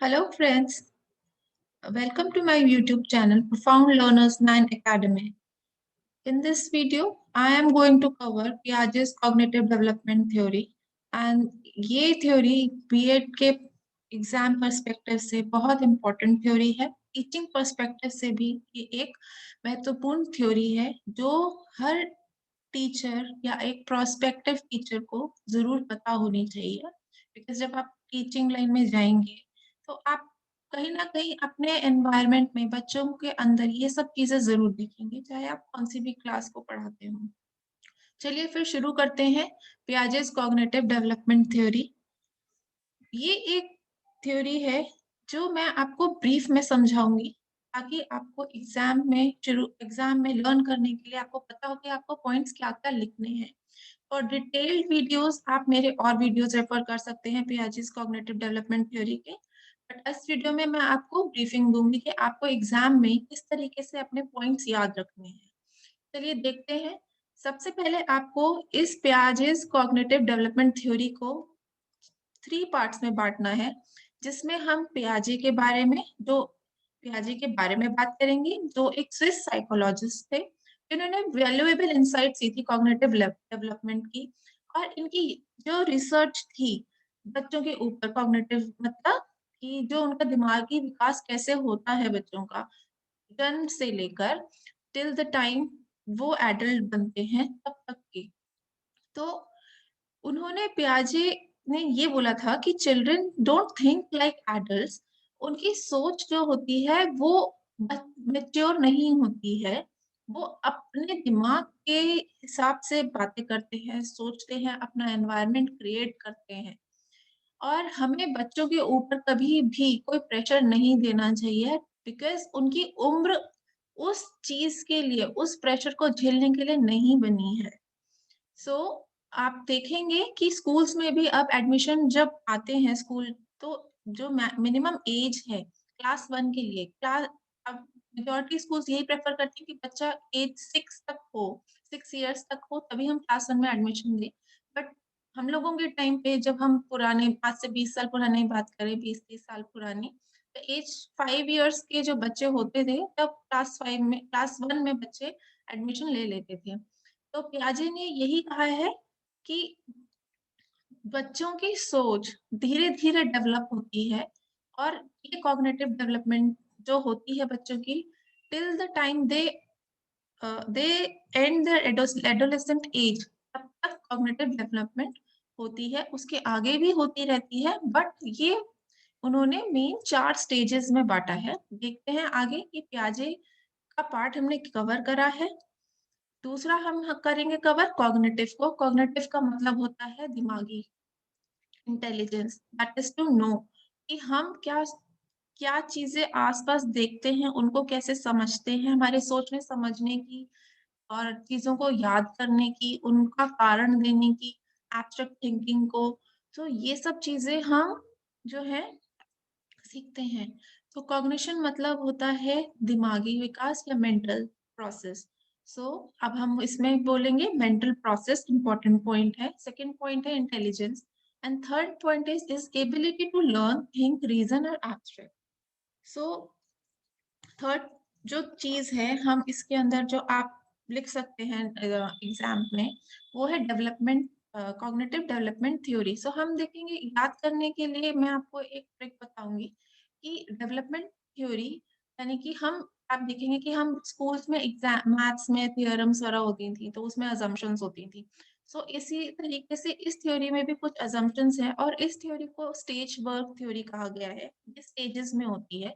Hello friends, welcome to my YouTube channel Profound Learners 9 Academy. In this video, I am going to cover Piaget's cognitive development theory and ये theory BEd के exam perspective से बहुत important theory है। Teaching perspective से भी ये एक महत्वपूर्ण थ्योरी है जो हर टीचर या एक प्रोस्पेक्टिव टीचर को जरूर पता होनी चाहिए। बिकॉज जब आप टीचिंग लाइन में जाएंगे तो आप कहीं ना कहीं अपने एनवायरनमेंट में बच्चों के अंदर ये सब चीजें जरूर देखेंगे, चाहे आप कौन सी भी क्लास को पढ़ाते हो। चलिए फिर शुरू करते हैं पियाजेस कॉग्निटिव डेवलपमेंट थ्योरी। ये एक थ्योरी है जो मैं आपको ब्रीफ में समझाऊंगी ताकि आपको एग्जाम में लर्न करने के लिए आपको पता हो कि आपको पॉइंट्स क्या क्या लिखने हैं। और डिटेल्ड वीडियोस आप मेरे और वीडियोस रेफर कर सकते हैं पियाजेस कॉग्निटिव डेवलपमेंट थ्योरी के। बट इस वीडियो में मैं आपको ब्रीफिंग दूंगी कि आपको एग्जाम में किस तरीके से अपने पॉइंट्स याद रखने हैं। चलिए देखते हैं। सबसे पहले आपको इस पियाजेस कॉग्निटिव डेवलपमेंट थ्योरी को 3 पार्ट्स में बांटना है, जिसमें हम पियाजे के बारे में बात करेंगे, जो एक स्विस साइकोलॉजिस्ट थे जिन्होंने वैल्यूएबल इंसाइट दी थी कॉग्निटिव डेवलपमेंट की। और इनकी जो रिसर्च थी बच्चों के ऊपर, कॉग्निटिव मतलब कि जो उनका दिमागी विकास कैसे होता है बच्चों का जन्म से लेकर टिल द टाइम वो एडल्ट बनते हैं तब तक की। तो उन्होंने पियाजे ने ये बोला था कि children don't think like adults. उनकी सोच जो होती है वो मैच्योर नहीं होती है। वो अपने दिमाग के हिसाब से बातें करते हैं, सोचते हैं, अपना एनवायरनमेंट क्रिएट करते हैं। और हमें बच्चों के ऊपर कभी भी कोई प्रेशर नहीं देना चाहिए, बिकॉज उनकी उम्र उस चीज के लिए, उस प्रेशर को झेलने के लिए नहीं बनी है। सो आप देखेंगे कि स्कूल्स में भी अब एडमिशन जब आते हैं स्कूल, तो जो मिनिमम एज है क्लास 1 के लिए, क्लास अब मेजोरिटी स्कूल्स यही प्रेफर करते हैं कि बच्चा एज 6 तक हो, 6 इयर्स तक हो, तभी हम क्लास 1 में एडमिशन दें। बट हम लोगों के टाइम पे, जब हम पुराने, आज से 20 साल पुरानी बात करें, 20-30 साल पुरानी, तो एज 5 इयर्स के जो बच्चे होते थे तब क्लास 1 में बच्चे एडमिशन ले लेते थे। तो पियाजे ने यही कहा है कि बच्चों की सोच धीरे धीरे डेवलप होती है, और ये कॉग्निटिव डेवलपमेंट जो होती है बच्चों की till the time they and their adolescent age, तब तक कॉग्निटिव डेवलपमेंट होती है। उसके आगे भी होती रहती है, बट ये उन्होंने मेन 4 स्टेजेस में बांटा है। देखते हैं आगे कि पियाजे का पार्ट हमने कवर करा है। दूसरा हम करेंगे कवर कॉग्निटिव को। कॉग्निटिव का मतलब होता है दिमागी intelligence, that is to know कि हम क्या क्या चीजें आसपास देखते हैं, उनको कैसे समझते हैं, हमारे सोच में समझने की और चीजों को याद करने की, उनका कारण देने की, एब्स्ट्रैक्ट थिंकिंग को। तो ये सब चीजें हम जो है सीखते हैं। तो कॉग्निशन मतलब होता है दिमागी विकास या मेंटल प्रोसेस। सो अब हम इसमें बोलेंगे मेंटल प्रोसेस इंपॉर्टेंट पॉइंट है। सेकंड पॉइंट है intelligence, and third point is ability to learn, think, reason और एब्स्ट्रैक्ट। सो थर्ड जो चीज है हम इसके अंदर जो आप लिख सकते हैं एग्जाम में, वो है डेवलपमेंट, कॉग्निटिव डेवलपमेंट थ्योरी। सो हम देखेंगे, याद करने के लिए मैं आपको एक ट्रिक बताऊंगी कि डेवलपमेंट थ्योरी यानी कि हम, आप देखेंगे कि हम स्कूल्स में एग्जाम मैथ्स में थियोरम्स वगैरह होती थी तो उसमें अजम्पशंस होती थी। सो इसी तरीके से इस थ्योरी में भी कुछ अजम्पशंस हैं, और इस थ्योरी को स्टेज वर्क थ्योरी कहा गया है। ये स्टेजेस में होती है।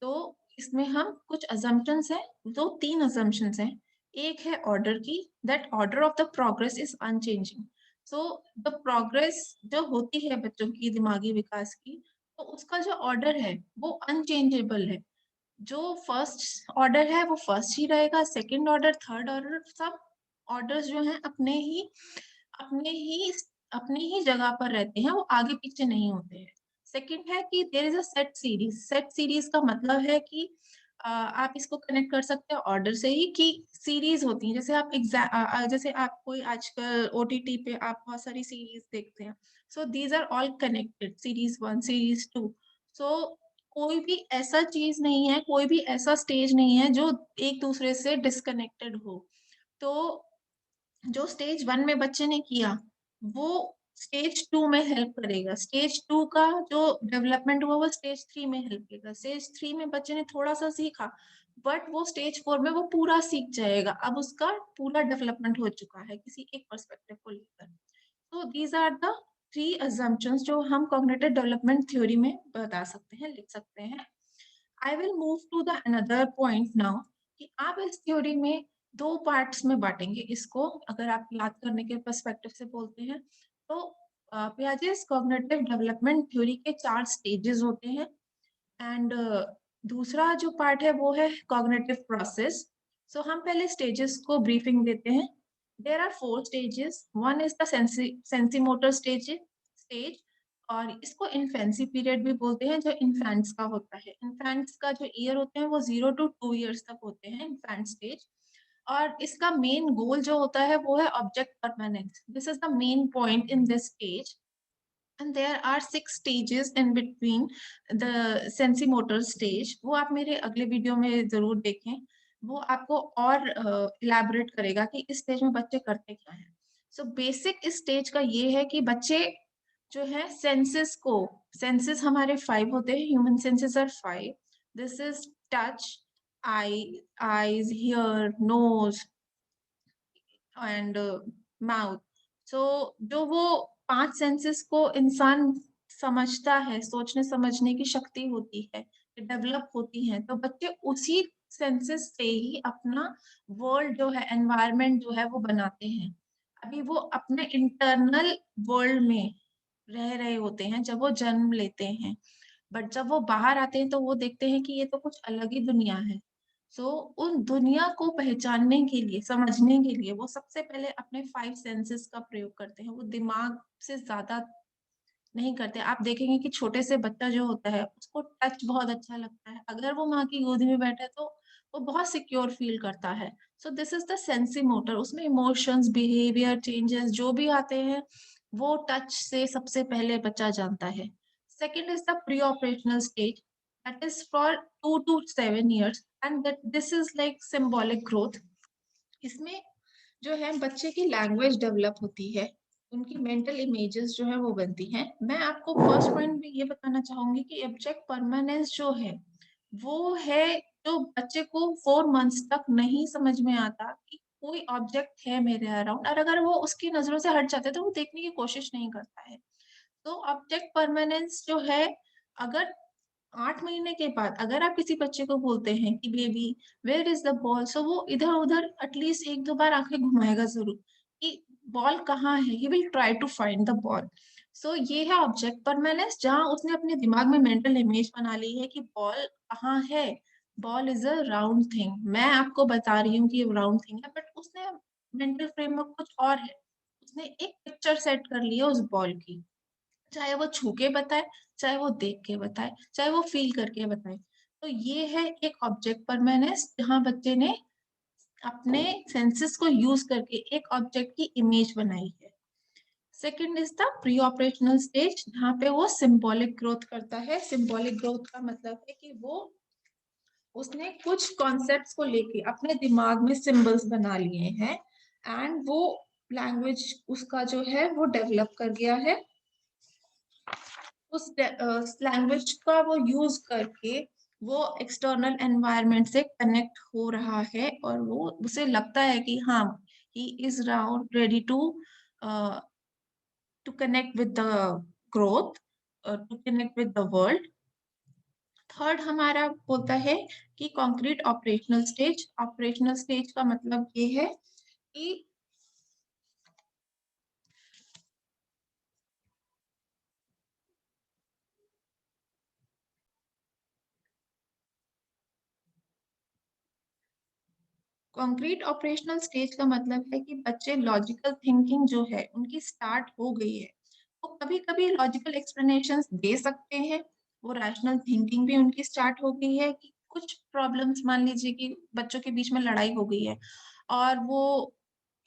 तो इसमें हम कुछ अजम्पशंस हैं, दो तीन अजम्पशंस हैं। एक है ऑर्डर की, that order of the progress is unchanging. So the progress जो होती है बच्चों की दिमागी विकास की, तो उसका जो ऑर्डर है वो अनचेंजेबल है। जो फर्स्ट ऑर्डर है वो फर्स्ट ही रहेगा, सेकंड ऑर्डर, थर्ड ऑर्डर, सब ऑर्डर्स जो हैं अपने ही अपनी ही जगह पर रहते हैं, वो आगे पीछे नहीं होते हैं। सेकंड है कि there is a set series. Set series का मतलब है कि आप इसको कनेक्ट कर सकते हैं ऑर्डर से ही, कि सीरीज होती है। जैसे आप जैसे आप कोई आजकल ओटीटी पे आप बहुत सारी सीरीज देखते हैं। So these are all connected, series 1, series 2। So कोई भी ऐसा चीज नहीं है, कोई भी ऐसा स्टेज नहीं है जो एक दूसरे से डिस्कनेक्टेड हो। तो जो स्टेज 1 में बच्चे ने किया वो स्टेज 2 में हेल्प करेगा, स्टेज 2 का जो डेवलपमेंट हुआ वो स्टेज 3 में हेल्प करेगा, स्टेज 3 में बच्चे ने थोड़ा सा सीखा बट वो स्टेज 4 में वो पूरा सीख जाएगा, अब उसका पूरा डेवलपमेंट हो चुका है किसी एक पर्सपेक्टिव को लेकर। तो दीज आर द 3 assumptions जो हम कॉग्निटिव डेवलपमेंट थ्योरी में बता सकते हैं, लिख सकते हैं। I will move to the another point now कि आप इस थ्योरी में 2 पार्ट्स में बांटेंगे इसको, अगर आप याद करने के पर्सपेक्टिव से बोलते हैं तो पियाजेस कॉग्निटिव डेवलपमेंट थ्योरी के 4 स्टेजेस होते हैं एंड दूसरा जो पार्ट है वो है कॉग्निटिव प्रोसेस। सो हम पहले स्टेजेस को ब्रीफिंग देते हैं। There are 4 stages, one is the sensorimotor stage और इसको इन्फेंसी पीरियड भी बोलते हैं, जो इन्फेंट्स का होता है। इन्फेंट्स का जो ईयर होते हैं वो 0 to 2 ईयर्स तक होते हैं इन्फेंट स्टेज। और इसका मेन गोल जो होता है वो है object permanence, this is the main point in this stage. and there are 6 stages in between the sensomotor stage। वो आप मेरे अगले वीडियो में जरूर देखें, वो आपको और इलेबोरेट करेगा कि इस स्टेज में बच्चे करते क्या हैं। सो बेसिक इस स्टेज का ये है कि बच्चे जो है सेंसेस हमारे 5 होते हैं, human senses are 5। This is touch, eyes, hear, nose and mouth. So जो वो 5 सेंसेस को इंसान समझता है, सोचने समझने की शक्ति होती है, डेवलप होती है, तो बच्चे उसी सेंसेस से ही अपना वर्ल्ड जो है, एनवायरनमेंट जो है वो बनाते हैं। अभी वो अपने इंटरनल वर्ल्ड में रह रहे होते हैं जब वो जन्म लेते हैं, बट जब वो बाहर आते हैं तो वो देखते हैं कि ये तो कुछ अलग ही दुनिया है। सो उन दुनिया को पहचानने के लिए, समझने के लिए वो सबसे पहले अपने 5 सेंसेस का प्रयोग करते हैं, वो दिमाग से ज्यादा नहीं करते। आप देखेंगे कि छोटे से बच्चा जो होता है उसको टच बहुत अच्छा लगता है, अगर वो माँ की गोद में बैठे तो वो बहुत सिक्योर फील करता है। So this is the sensi motor, उसमें इमोशंस, बिहेवियर चेंजेस जो भी आते हैं वो टच से सबसे पहले बच्चा जानता है। Second is the pre operational stage, that is for 2 to 7 years and that this is like symbolic growth. इसमें जो है बच्चे की लैंग्वेज डेवलप होती है, उनकी मेंटल इमेजेस जो है वो बनती हैं। मैं आपको फर्स्ट पॉइंट भी ये बताना चाहूंगी कि ऑब्जेक्ट परमानेंस जो है वो है, जो बच्चे को 4 मंथ्स तक नहीं समझ में आता कि कोई ऑब्जेक्ट है मेरे अराउंड, और अगर वो उसकी नजरों से हट जाते तो वो देखने की कोशिश नहीं करता है। तो ऑब्जेक्ट परमानेंस जो है, अगर 8 महीने के बाद अगर आप किसी बच्चे को बोलते हैं कि baby where is the ball, so वो इधर उधर एटलीस्ट 1-2 बार आंखें घुमाएगा जरूर कि बॉल कहाँ है, he will try to find the ball. So ये है ऑब्जेक्ट परमानेंस, जहां उसने अपने दिमाग में मेंटल इमेज बना ली है कि बॉल कहाँ है। Ball is a round thing, मैं आपको बता रही हूँ कि ये राउंड थिंग है, बट उसने मेंटल फ्रेमवर्क कुछ और है, उसने एक पिक्चर सेट कर ली है उस बॉल की, चाहे वो छू के बताए, चाहे वो देख के बताए, चाहे वो फील करके बताए। तो ये है एक ऑब्जेक्ट परमानेंस, जहां बच्चे ने अपने सेंसेस को यूज करके एक ऑब्जेक्ट की इमेज बनाई है। Second is the pre operational stage, जहाँ पे वो सिंबॉलिक ग्रोथ करता है। सिंबॉलिक ग्रोथ का मतलब है कि वो उसने कुछ कॉन्सेप्ट्स को लेके अपने दिमाग में सिंबल्स बना लिए हैं एंड वो लैंग्वेज उसका जो है वो डेवलप कर गया है। उस लैंग्वेज का वो यूज करके वो एक्सटर्नल एनवायरनमेंट से कनेक्ट हो रहा है और वो उसे लगता है कि हाँ, he is now ready to connect with the growth, to connect with the world. Third हमारा होता है कि concrete operational stage. Operational stage का मतलब ये है कि कॉन्क्रीट ऑपरेशनल स्टेज का मतलब है कि बच्चे लॉजिकल थिंकिंग जो है उनकी स्टार्ट हो गई है, वो कभी कभी लॉजिकल एक्सप्लेनेशंस दे सकते हैं, वो रैशनल थिंकिंग भी उनकी स्टार्ट हो गई है कि कुछ प्रॉब्लम्स, मान लीजिए कि बच्चों के बीच में लड़ाई हो गई है और वो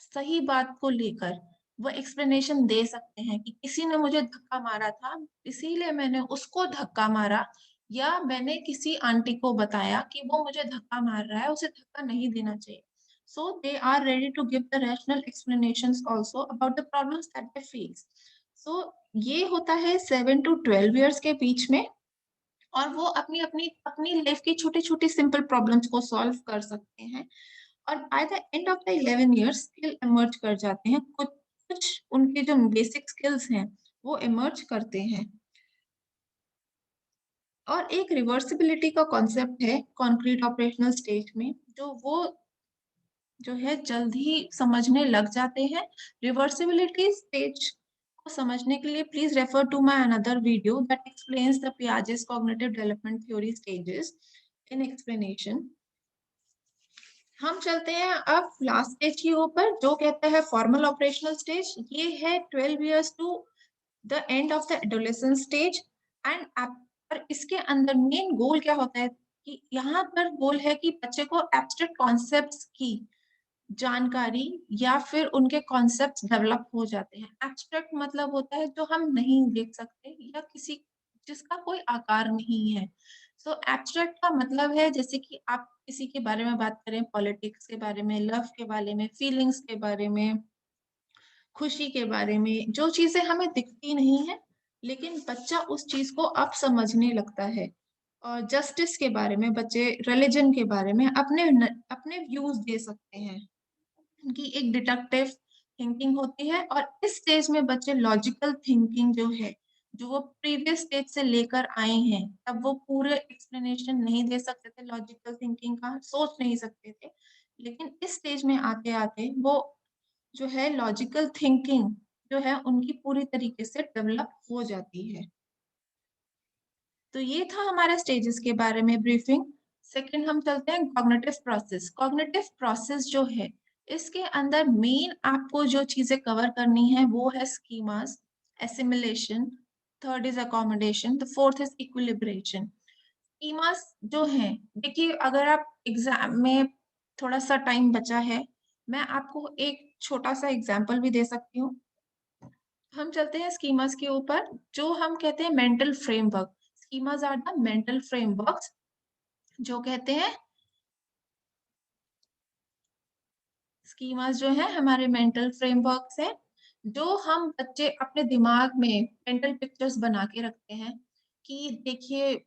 सही बात को लेकर वो एक्सप्लेनेशन दे सकते हैं कि किसी ने मुझे धक्का मारा था, इसीलिए मैंने उसको धक्का मारा, या मैंने किसी आंटी को बताया कि वो मुझे धक्का मार रहा है, उसे धक्का नहीं देना चाहिए। So they are ready to give the rational explanations also about the problems that they face. So ये होता है 7 to 12 years के बीच में, और वो अपनी अपनी अपनी लाइफ की छोटी छोटी सिंपल प्रॉब्लम्स को सॉल्व कर सकते हैं, और by the end of the 11 years skill emerge कर जाते हैं, कुछ कुछ उनके जो बेसिक स्किल्स हैं वो इमर्ज करते हैं। और एक रिवर्सिबिलिटी का कॉन्सेप्ट है कॉन्क्रीट ऑपरेशनल स्टेज में, जो है जल्द ही समझने लग जाते हैं। रिवर्सिबिलिटी स्टेज को समझने के लिए please refer to my another video that explains the Piaget's cognitive development theory stages in explanation. हम चलते हैं अब लास्ट स्टेज के ऊपर, जो कहता है फॉर्मल ऑपरेशनल स्टेज। ये है 12 years to the end of the adolescence stage. And पर इसके अंदर मेन गोल क्या होता है कि यहाँ पर गोल है कि बच्चे को एब्स्ट्रैक्ट कॉन्सेप्ट्स की जानकारी या फिर उनके कॉन्सेप्ट्स डेवलप हो जाते हैं। एब्स्ट्रैक्ट मतलब होता है जो हम नहीं देख सकते या किसी जिसका कोई आकार नहीं है। सो एब्स्ट्रैक्ट का मतलब है जैसे कि आप किसी के बारे में बात करें, पॉलिटिक्स के बारे में, लव के बारे में, फीलिंग्स के बारे में, खुशी के बारे में, जो चीजें हमें दिखती नहीं है लेकिन बच्चा उस चीज को अब समझने लगता है। और जस्टिस के बारे में बच्चे रिलीजन के बारे में अपने अपने व्यूज दे सकते हैं। उनकी एक डिडक्टिव थिंकिंग होती है, और इस स्टेज में बच्चे लॉजिकल थिंकिंग जो है, जो वो प्रीवियस स्टेज से लेकर आए हैं, तब वो पूरे एक्सप्लेनेशन नहीं दे सकते थे, लॉजिकल थिंकिंग का सोच नहीं सकते थे, लेकिन इस स्टेज में आते आते वो जो है लॉजिकल थिंकिंग जो है उनकी पूरी तरीके से डेवलप हो जाती है। तो ये था हमारा स्टेजेस के बारे में ब्रीफिंग। सेकंड हम चलते हैं कॉग्निटिव प्रोसेस। कॉग्निटिव प्रोसेस जो है, इसके अंदर मेन आपको जो चीजें कवर करनी है वो है schemas, assimilation, third is accommodation, the fourth is equilibration. Schemas जो है, देखिए अगर आप एग्जाम में थोड़ा सा टाइम बचा है, मैं आपको एक छोटा सा एग्जाम्पल भी दे सकती हूँ। हम चलते हैं स्कीमास के ऊपर, जो हम कहते हैं mental framework. Schemas are the mental frameworks, जो कहते हैं स्कीमास जो है हमारे मेंटल फ्रेमवर्क्स हैं, जो हम बच्चे अपने दिमाग में मेंटल पिक्चर्स बना के रखते हैं कि देखिए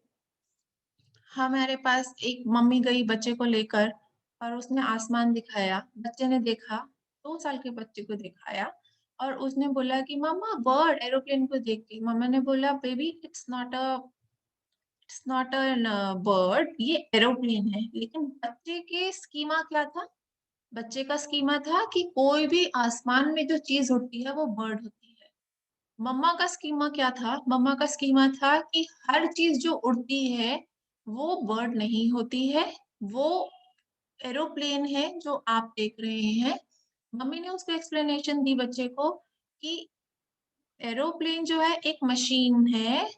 हमारे पास एक मम्मी गई बच्चे को लेकर और उसने आसमान दिखाया, बच्चे ने देखा, 2 साल के बच्चे को दिखाया और उसने बोला कि मम्मा बर्ड, एरोप्लेन को देख के मम्मा ने बोला baby it's not a bird, ये एरोप्लेन है। लेकिन बच्चे के स्कीमा क्या था? बच्चे का स्कीमा था कि कोई भी आसमान में जो चीज उड़ती है वो बर्ड होती है। मम्मा का स्कीमा क्या था? मम्मा का स्कीमा था कि हर चीज जो उड़ती है वो बर्ड नहीं होती है, वो एरोप्लेन है जो आप देख रहे हैं। मम्मी ने उसको एक्सप्लेनेशन दी बच्चे को कि एरोप्लेन जो है एक मशीन है,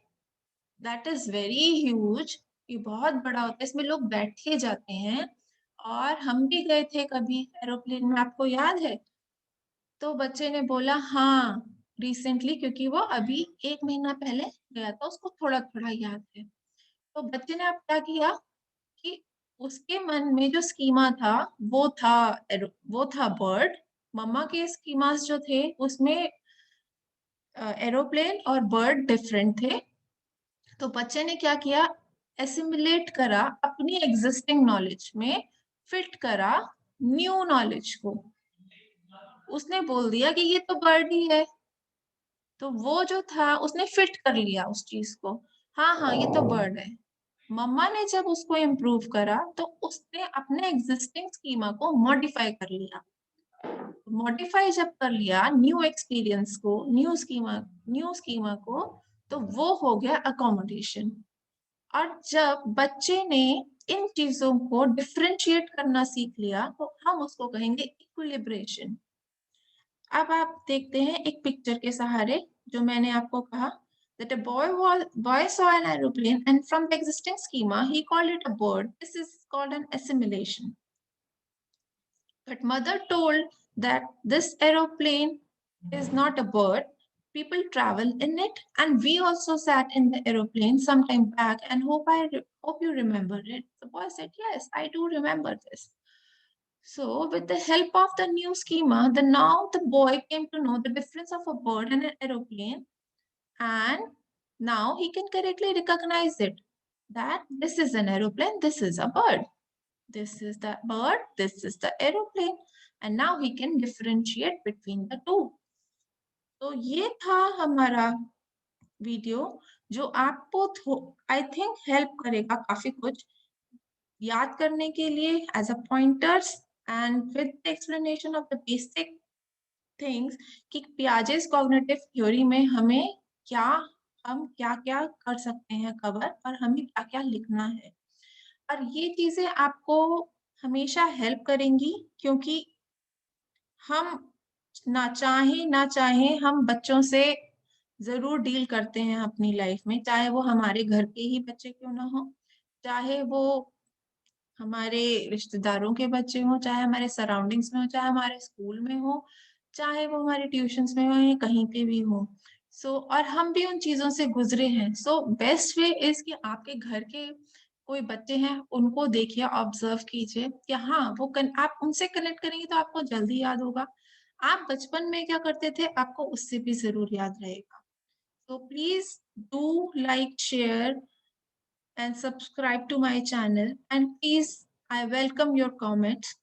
दैट इज वेरी ह्यूज, ये बहुत बड़ा होता है, इसमें लोग बैठे जाते हैं, और हम भी गए थे कभी एरोप्लेन में, आपको याद है? तो बच्चे ने बोला हाँ, रिसेंटली, क्योंकि वो अभी 1 महीना पहले गया था, उसको थोड़ा थोड़ा याद है। तो बच्चे ने अब क्या किया कि उसके मन में जो स्कीमा था वो था वो था बर्ड। मम्मा के स्कीमास जो थे उसमें एरोप्लेन और बर्ड डिफरेंट थे। तो बच्चे ने क्या किया, एसिमिलेट करा, अपनी एग्जिस्टिंग नॉलेज में फिट करा न्यू नॉलेज को। उसने बोल दिया कि ये तो बर्ड ही है, तो वो जो था उसने फिट कर लिया उस चीज को, हाँ हाँ ये तो बर्ड है। मम्मा ने जब उसको इम्प्रूव करा तो उसने अपने एग्जिस्टिंग स्कीमा को मॉडिफाई कर लिया। मॉडिफाई जब कर लिया न्यू एक्सपीरियंस को, न्यू स्कीमा को, तो वो हो गया अकोमोडेशन। और जब बच्चे ने इन चीजों को डिफरेंशिएट करना सीख लिया तो हम उसको कहेंगे इक्विलिब्रेशन। अब आप देखते हैं एक पिक्चर के सहारे, जो मैंने आपको कहा that a boy saw an aeroplane and from the existing schema he called it a bird. This is called an assimilation. But mother told that this aeroplane is not a bird. People travel in it, and we also sat in the aeroplane some time back. And hope you remember it. The boy said, "Yes, I do remember this." So, with the help of the new schema, now the boy came to know the difference of a bird and an aeroplane, and now he can correctly recognize it. That this is an aeroplane, this is a bird. This is the bird, this is the aeroplane, and now he can differentiate between the two. तो ये था हमारा video जो आपको I think help करेगा काफी कुछ याद करने के लिए as a pointers and with the explanation of the basic things कि पियाजेस कॉग्निटिव थ्योरी में हम क्या क्या कर सकते हैं कवर और हमें क्या क्या लिखना है और ये चीजें आपको हमेशा हेल्प करेंगी क्योंकि हम ना चाहे हम बच्चों से जरूर डील करते हैं अपनी लाइफ में, चाहे वो हमारे घर के ही बच्चे क्यों ना हो, चाहे वो हमारे रिश्तेदारों के बच्चे हो, चाहे हमारे सराउंडिंग्स में हो, चाहे हमारे स्कूल में हो, चाहे वो हमारे ट्यूशंस में हो या कहीं पे भी हो। और हम भी उन चीजों से गुजरे हैं। बेस्ट वे इज कि आपके घर के कोई बच्चे हैं उनको देखिए, ऑब्जर्व कीजिए कि हाँ आप उनसे कनेक्ट करेंगे तो आपको जल्दी याद होगा। आप बचपन में क्या करते थे आपको उससे भी जरूर याद रहेगा। So please do like, share and subscribe to my channel, and please I welcome your comments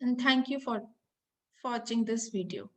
and thank you for watching this video.